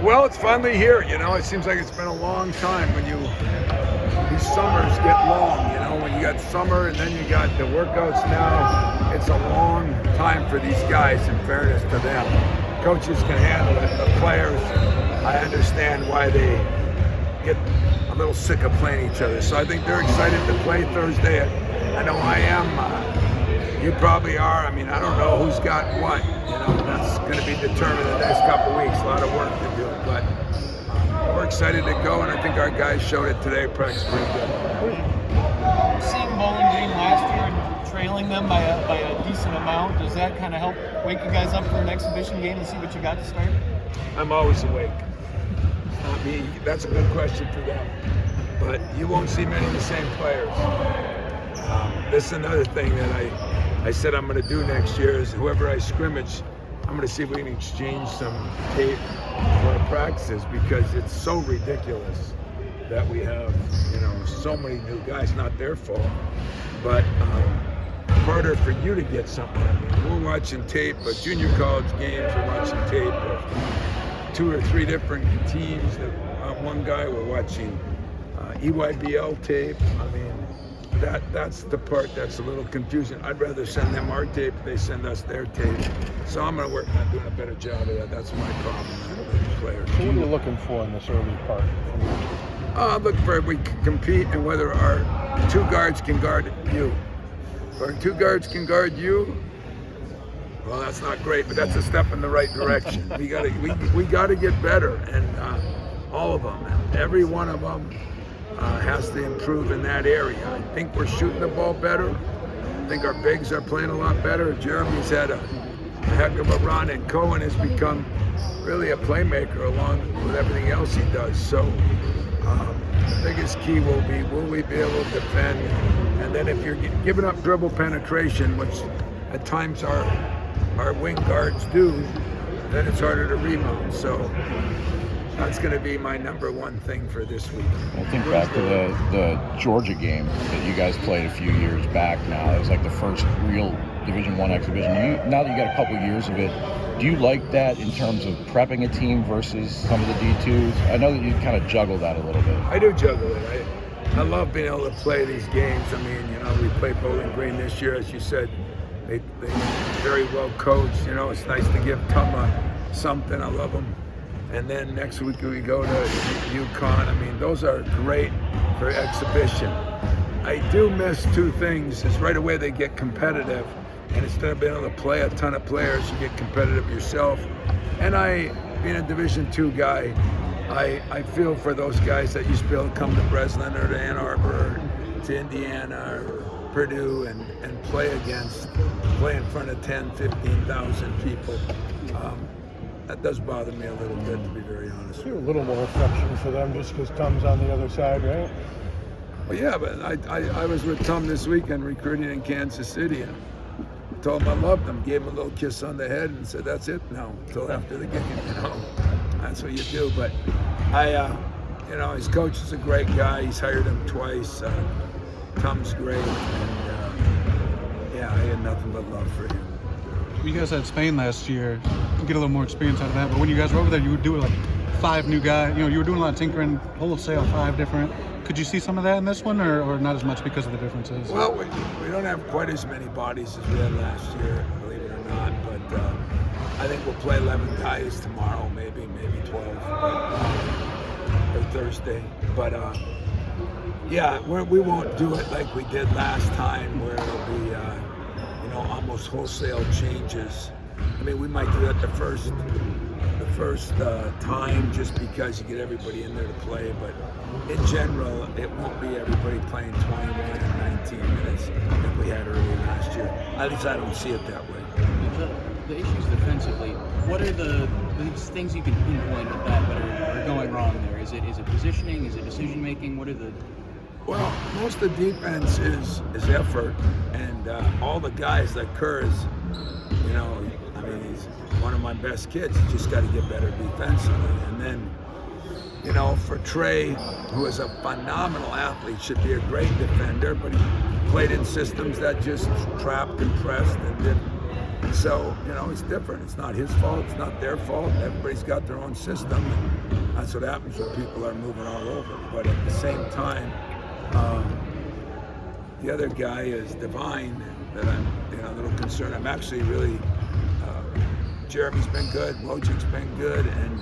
Well, it's finally here. It seems like it's been a long time when these summers get long. When you got summer and then you got the workouts now, it's a long time for these guys. In fairness to them, coaches can handle it. The players, I understand why they get a little sick of playing each other. So I think they're excited to play Thursday. I know I am. You probably are. I mean, I don't know who's got what. That's going to be determined in the next couple of weeks. A lot of work to do, but we're excited to go, and I think our guys showed it today. Practice pretty good. Seeing Bowling Green last year and trailing them by a decent amount, does that kind of help wake you guys up for an exhibition game and see what you got to start? I'm always awake. Not me. That's a good question for them. But you won't see many of the same players. This is another thing that I said I'm going to do next year is whoever I scrimmage, I'm going to see if we can exchange some tape for our practices, because it's so ridiculous that we have, so many new guys. Not their fault, but harder for you to get something. I mean, we're watching tape of junior college games. We're watching tape of 2 or 3 different teams. One guy we're watching EYBL tape. I mean, that's the part that's a little confusing. I'd rather send them our tape, they send us their tape. So I'm going to work on doing a better job of that. That's my problem with the players. So what are you looking for in this early part? I'm looking for if we can compete and whether our 2 guards can guard you. If our 2 guards can guard you, well, that's not great, but that's a step in the right direction. we got to get better, and all of them, every one of them. Has to improve in that area. I think we're shooting the ball better. I think our bigs are playing a lot better. Jeremy's had a heck of a run, and Cohen has become really a playmaker along with everything else he does. So the biggest key will we be able to defend? And then if you're giving up dribble penetration, which at times our wing guards do, then it's harder to rebound. So that's going to be my number one thing for this week. I think back to the Georgia game that you guys played a few years back now. It was like the first real Division I exhibition. Now that you got a couple years of it, do you like that in terms of prepping a team versus some of the D2s? I know that you kind of juggle that a little bit. I do juggle it. I love being able to play these games. I mean, we played Bowling Green this year, as you said. They very well coached. It's nice to give Tuma something. I love them. And then next week we go to UConn. I mean, those are great for exhibition. I do miss 2 things. Is right away they get competitive, and instead of being able to play a ton of players, you get competitive yourself. And being a Division II guy, I feel for those guys that used to be able to come to Breslin or to Ann Arbor or to Indiana or Purdue and play in front of 10, 15,000 people. That does bother me a little bit, to be very honest. You're a little more affection for them just because Tom's on the other side, right? Well, yeah, but I was with Tom this weekend recruiting in Kansas City, and I told him I loved him, gave him a little kiss on the head, and said, that's it now, until after the game, That's what you do. But his coach is a great guy. He's hired him twice. Tom's great, and I had nothing but love for him. You guys had Spain last year, get a little more experience out of that, but when you guys were over there, you would do like 5 new guys, you were doing a lot of tinkering, wholesale, 5 different. Could you see some of that in this one, or not as much because of the differences? Well, we don't have quite as many bodies as we had last year, believe it or not, but I think we'll play 11 guys tomorrow, maybe 12, or Thursday. But we won't do it like we did last time, where it'll be almost wholesale changes. I mean, we might do that the first time, just because you get everybody in there to play, but in general, it won't be everybody playing 21 and 19 minutes like we had early last year. At least I don't see it that way. The issues defensively, what are the things you can pinpoint with that are going wrong there? Is it positioning? Is it decision making? What are the... Well, most of the defense is effort, and all the guys like Kerr is, he's one of my best kids. He's just got to get better defensively. And then, for Trey, who is a phenomenal athlete, should be a great defender, but he played in systems that just trapped and pressed and So, it's different. It's not his fault. It's not their fault. Everybody's got their own system. And that's what happens when people are moving all over. But at the same time, the other guy is Divine that I'm a little concerned. I'm actually really, Jeremy's been good, Wojcik's been good, and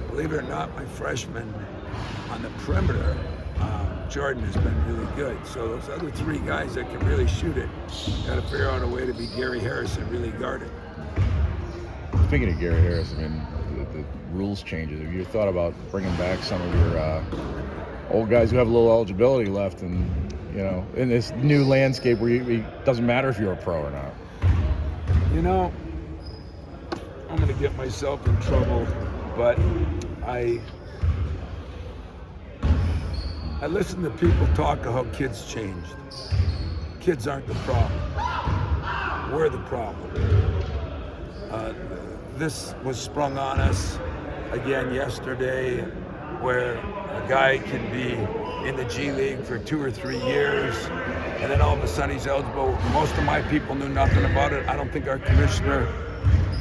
believe it or not, my freshman on the perimeter, Jordan has been really good. So those other three guys that can really shoot it, got to figure out a way to be Gary Harris and really guard it. Speaking of Gary Harris, I mean, the rules changes. Have you thought about bringing back some of your old guys who have a little eligibility left, and in this new landscape where it doesn't matter if you're a pro or not? I'm going to get myself in trouble, but I listen to people talk of how kids changed. Kids aren't the problem. We're the problem. This was sprung on us again yesterday, where a guy can be in the G League for 2 or 3 years, and then all of a sudden he's eligible. Most of my people knew nothing about it. I don't think our commissioner.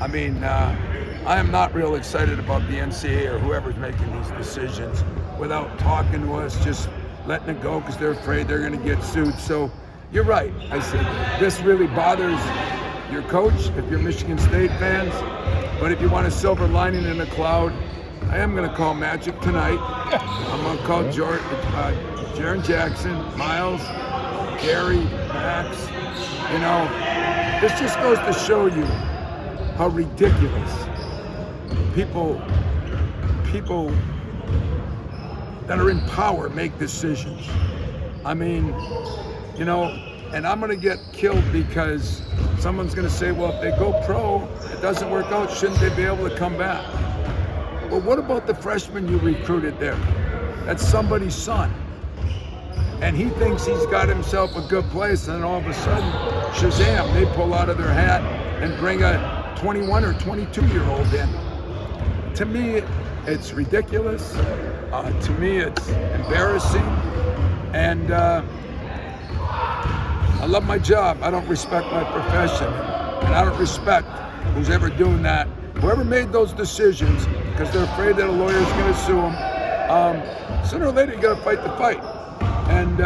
I am not real excited about the NCAA or whoever's making these decisions without talking to us, just letting it go because they're afraid they're going to get sued. So you're right. I said, this really bothers your coach if you're Michigan State fans, but if you want a silver lining in a cloud, I am going to call Magic tonight. I'm going to call Jaren Jackson, Miles, Gary, Max. This just goes to show you how ridiculous people that are in power make decisions. And I'm gonna get killed because someone's gonna say, well, if they go pro, it doesn't work out, shouldn't they be able to come back? Well, what about the freshman you recruited there? That's somebody's son. And he thinks he's got himself a good place, and then all of a sudden, Shazam, they pull out of their hat and bring a 21 or 22-year-old in. To me, it's ridiculous. To me, it's embarrassing. And I love my job. I don't respect my profession. And I don't respect who's ever doing that. Whoever made those decisions, because they're afraid that a lawyer's going to sue them, sooner or later you got to fight the fight. And,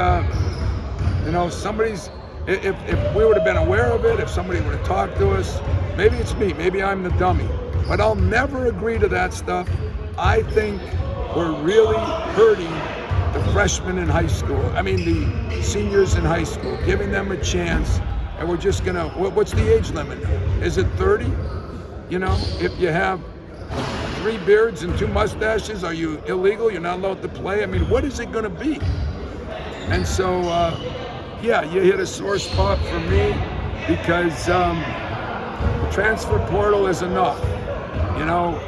if we would have been aware of it, if somebody would have talked to us, maybe it's me, maybe I'm the dummy. But I'll never agree to that stuff. I think we're really hurting the freshmen in high school. The seniors in high school, giving them a chance. And we're just gonna, what's the age limit? Is it 30? If you have 3 beards and 2 mustaches, are you illegal? You're not allowed to play? What is it gonna be? And so, you hit a sore spot for me because the transfer portal is enough.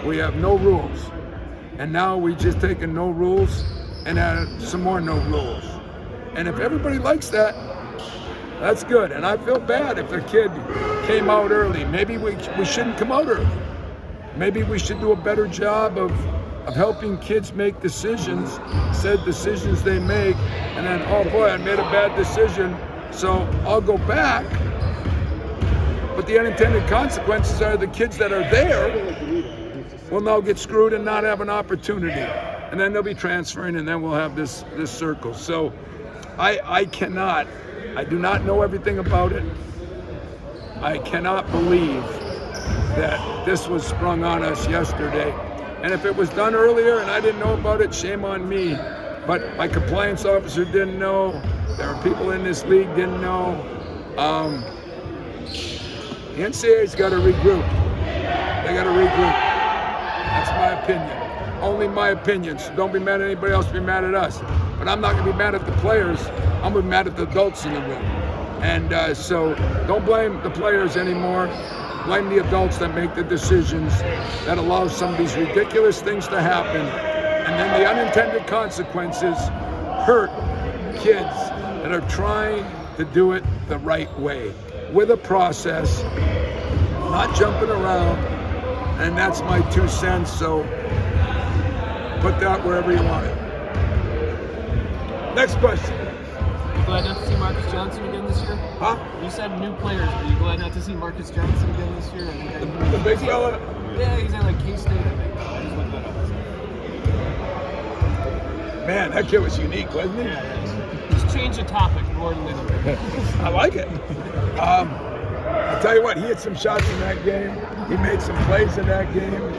We have no rules. And now we just taken no rules and added some more no rules. And if everybody likes that, that's good. And I feel bad if a kid came out early. Maybe we shouldn't come out early. Maybe we should do a better job of helping kids make decisions, said decisions they make, and then, oh boy, I made a bad decision, so I'll go back. But the unintended consequences are the kids that are there will now get screwed and not have an opportunity. And then they'll be transferring, and then we'll have this circle. So I do not know everything about it. I cannot believe that this was sprung on us yesterday. And if it was done earlier and I didn't know about it, shame on me. But my compliance officer didn't know. There are people in this league didn't know. The NCAA's got to regroup. They got to regroup. That's my opinion. Only my opinion. So don't be mad at anybody else, be mad at us. But I'm not going to be mad at the players. I'm going to be mad at the adults in the room. And so don't blame the players anymore. Blame the adults that make the decisions that allow some of these ridiculous things to happen. And then the unintended consequences hurt kids that are trying to do it the right way, with a process, not jumping around. And that's my 2 cents, so put that wherever you want it. Next question. You glad not to see Marcus Johnson again this year? Huh? You said new players, but you glad not to see Marcus Johnson again this year? The big fella? Yeah, he's at like K-State, I think. I just looked that up. Man, that kid was unique, wasn't he? Just change the topic more than anything. I like it. I'll tell you what, he hit some shots in that game. He made some plays in that game.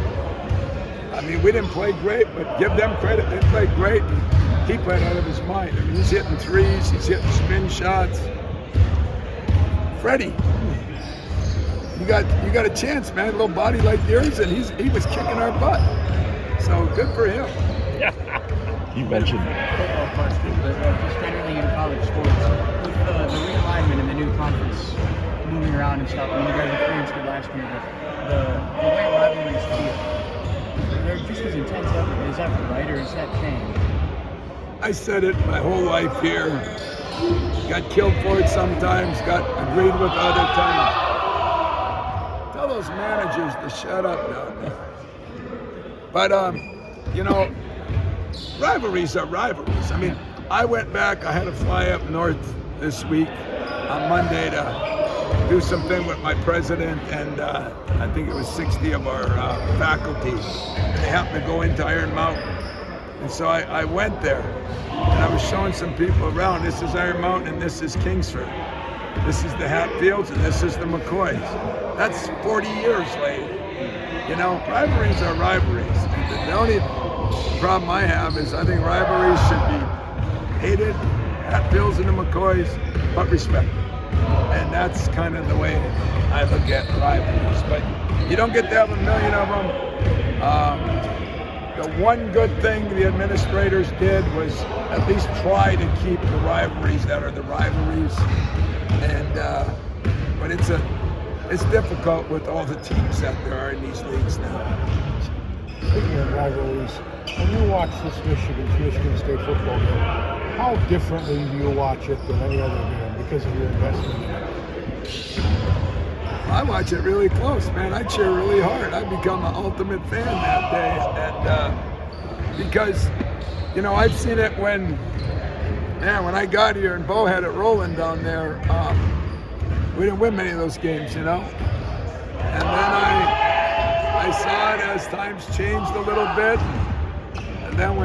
I mean, we didn't play great, but give them credit. They played great. And he played out of his mind. I mean, he's hitting threes. He's hitting spin shots. Freddie, you got a chance, man. A little body like yours, and he was kicking our butt. So good for him. You mentioned Football question, but just generally in college sports, with the realignment and the new conference moving around and stuff, I mean, you guys experienced it last year, but the way rivalries feel, they're just as intense ever. Is that right, or is that changed? I said it my whole life here. Got killed for it sometimes, got agreed with other times. Tell those managers to shut up now. But, you know, rivalries are rivalries. I mean, I went back, I had to fly up north this week on Monday to do something with my president and I think it was 60 of our faculty. And they happened to go into Iron Mountain. And so I went there and I was showing some people around. This is Iron Mountain and this is Kingsford. This is the Hatfields and this is the McCoys. That's 40 years later. You know, rivalries are rivalries. The only problem I have is I think rivalries should be hated, Hatfields and the McCoys, but respected. And that's kind of the way I look at rivalries. But you don't get to have a million of them. The one good thing the administrators did was at least try to keep the rivalries that are the rivalries. And but it's difficult with all the teams that there are in these leagues now. Speaking of rivalries, when you watch this Michigan State football game, how differently do you watch it than any other game because of your investment in it? I watch it really close, man. I cheer really hard. I become an ultimate fan that day, and because, you know, I've seen it when I got here and Bo had it rolling down there. We didn't win many of those games, you know. And then I saw it as times changed a little bit, and then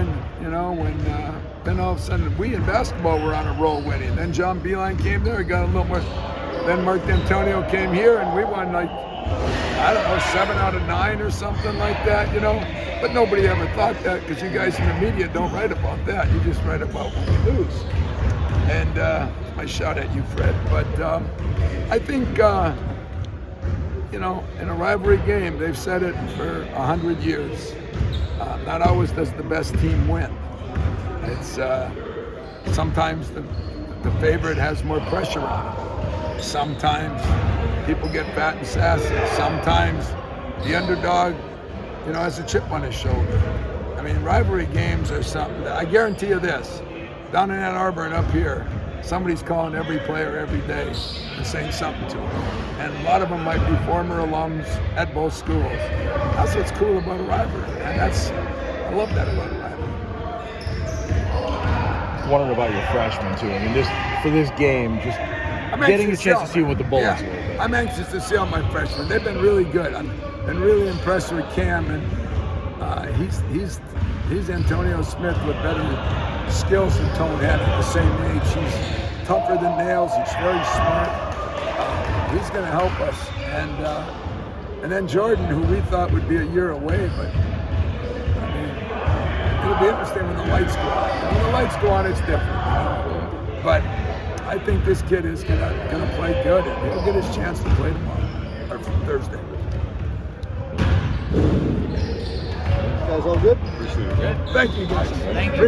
then all of a sudden we in basketball were on a roll winning. Then John Beeline came there, got a little more. Then Mark D'Antonio came here and we won like, I don't know, 7 out of 9 or something like that, you know. But nobody ever thought that because you guys in the media don't write about that. You just write about when we lose. And I shout at you, Fred. But I think, you know, in a rivalry game, they've said it for 100 years. Not always does the best team win. It's sometimes the favorite has more pressure on it. Sometimes people get fat and sassy. Sometimes the underdog, you know, has a chip on his shoulder. I mean, rivalry games are something that, I guarantee you this, down in Ann Arbor and up here, somebody's calling every player every day and saying something to them. And a lot of them might be former alums at both schools. That's what's cool about a rivalry. And I love that about a rivalry. wondering about your freshmen too. I mean, for this game, just getting a chance to see what the Bullets a little bit. I'm anxious to see all my freshmen. They've been really good. I've been really impressed with Cam, and he's Antonio Smith with better skills than Tone had at the same age. He's tougher than nails. He's very smart. He's going to help us. And then Jordan, who we thought would be a year away, but I mean, it'll be interesting when the lights go on. When the lights go on, it's different. But I think this kid is gonna play good, and he'll get his chance to play tomorrow or Thursday. Guys, all good? Thank you, guys. Thank you.